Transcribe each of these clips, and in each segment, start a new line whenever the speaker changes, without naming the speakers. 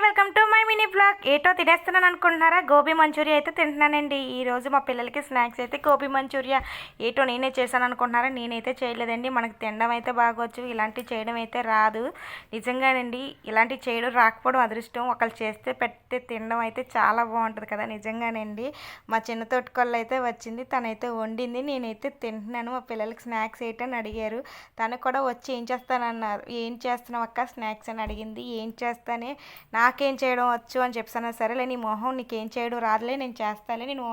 Welcome to my mini blog. ఏటో తినేస్తున్నాను అనుకుంటున్నారా? Gobi Manchuria అయితే తింటున్నానండి. ఈరోజు మా పిల్లలకి స్నాక్స్ అయితే గోబీ మంచూరియా. ఏటో నేనే చేశాను అనుకుంటున్నారా? నేనైతే చేయలేదండి. మనకు తినడం అయితే బాగొచ్చు, ఇలాంటివి చేయడం అయితే రాదు. నిజంగానండి, ఇలాంటివి చేయడం రాకపోవడం అదృష్టం. ఒకళ్ళు చేస్తే పెడితే తినడం అయితే చాలా బాగుంటుంది కదా. నిజంగానండి, మా చిన్న తోటికోళ్ళు అయితే వచ్చింది, తనైతే వండింది, నేనైతే తింటున్నాను. మా పిల్లలకి స్నాక్స్ ఏంటని అడిగారు. తను కూడా వచ్చి ఏం చేస్తానన్నారు. ఏం చేస్తున్నావు అక్క స్నాక్స్ అని అడిగింది. ఏం చేస్తానే, నాకేం చేయడం వచ్చు అని చెప్పాను. సరేలే, నీ మొహం నీకేం చేయడం రాదులే, నేను చేస్తాలే. నేను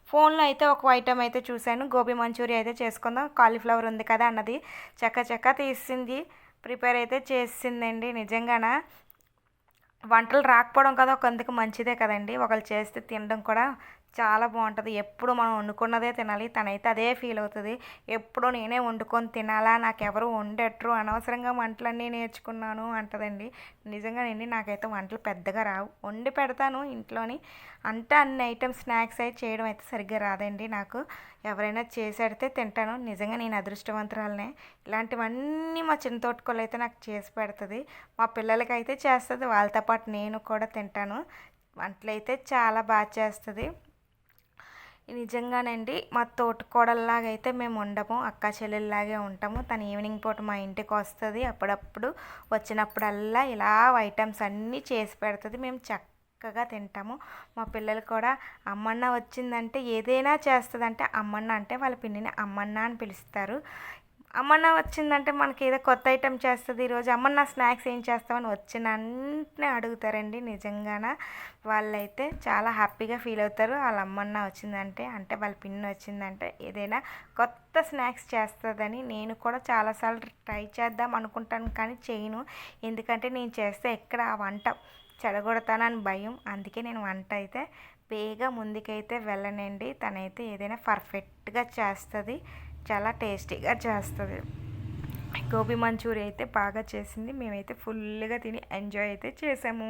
ఫోన్లో అయితే ఒక ఐటమ్ అయితే చూశాను, గోబీ మంచూరియా అయితే చేసుకుందాం, కాలీఫ్లవర్ ఉంది కదా అన్నది. చక్క తీసింది, ప్రిపేర్ అయితే చేసిందండి. నిజంగానా వంటలు రాకపోవడం కదా ఒకందుకు మంచిదే కదండి. ఒకళ్ళు చేస్తే తినడం కూడా చాలా బాగుంటుంది. ఎప్పుడు మనం వండుకున్నదే తినాలి, తనైతే అదే ఫీల్ అవుతుంది. ఎప్పుడు నేనే వండుకొని తినాలా, నాకెవరు వండెట్రు, అనవసరంగా వంటలన్నీ నేర్చుకున్నాను అంటదండి. నిజంగానండి, నాకైతే వంటలు పెద్దగా రావు, వండి పెడతాను ఇంట్లోని. అంటే అన్ని ఐటమ్స్ స్నాక్స్ అయితే చేయడం అయితే సరిగ్గా రాదండి నాకు. ఎవరైనా చేసేడితే తింటాను. నిజంగా నేను అదృష్టవంతురాలనే. ఇలాంటివన్నీ మా చిన్న తోటకోళ్ళు అయితే నాకు చేసి పెడుతుంది. మా పిల్లలకి అయితే చేస్తుంది, వాళ్ళతో పాటు నేను కూడా తింటాను. వంటలు అయితే చాలా బాగా చేస్తుంది. నిజంగానండి, మా తోటికోడల్లాగా అయితే మేము ఉండము, అక్క చెల్లెల్లాగే ఉంటాము. తను ఈవినింగ్ పూట మా ఇంటికి వస్తుంది, అప్పుడప్పుడు వచ్చినప్పుడల్లా ఇలా ఐటమ్స్ అన్నీ చేసి పెడుతుంది. మేము చక్కగా తింటాము. మా పిల్లలు కూడా అమ్మన్న వచ్చిందంటే ఏదైనా చేస్తుందంటే, అమ్మన్న అంటే వాళ్ళ పిన్నిని అమ్మన్న అని పిలుస్తారు. అమ్మన్న వచ్చిందంటే మనకి ఏదో కొత్త ఐటెం చేస్తుంది ఈరోజు, అమ్మన్న స్నాక్స్ ఏం చేస్తామని వచ్చిన వెంటనే అడుగుతారండి. నిజంగాన వాళ్ళైతే చాలా హ్యాపీగా ఫీల్ అవుతారు. వాళ్ళ అమ్మన్న వచ్చిందంటే, అంటే వాళ్ళ పిన్ని వచ్చిందంటే ఏదైనా కొత్త స్నాక్స్ చేస్తుందని. నేను కూడా చాలాసార్లు ట్రై చేద్దాం అనుకుంటాను, కానీ చేయను. ఎందుకంటే నేను చేస్తే ఎక్కడ ఆ వంట చెడగొడతానని భయం. అందుకే నేను వంట అయితే బేగా ముందుకైతే వెళ్ళనండి. తనైతే ఏదైనా పర్ఫెక్ట్గా చేస్తుంది, చాలా టేస్టీగా చేస్తుంది. గోబీ మంచూరియా అయితే బాగా చేసింది. మేమైతే ఫుల్గా తిని ఎంజాయ్ అయితే చేసాము.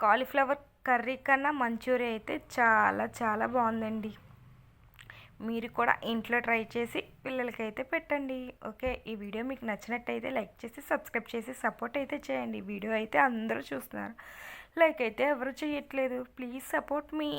కాలీఫ్లవర్ కర్రీ కన్నా మంచూరియా అయితే చాలా బాగుందండి. మీరు కూడా ఇంట్లో ట్రై చేసి పిల్లలకైతే పెట్టండి. ఓకే, ఈ వీడియో మీకు నచ్చినట్టయితే లైక్ చేసి సబ్స్క్రైబ్ చేసి సపోర్ట్ అయితే చేయండి. వీడియో అయితే అందరూ చూస్తున్నారు, లైక్ అయితే ఎవరు చేయట్లేదు. Please support me.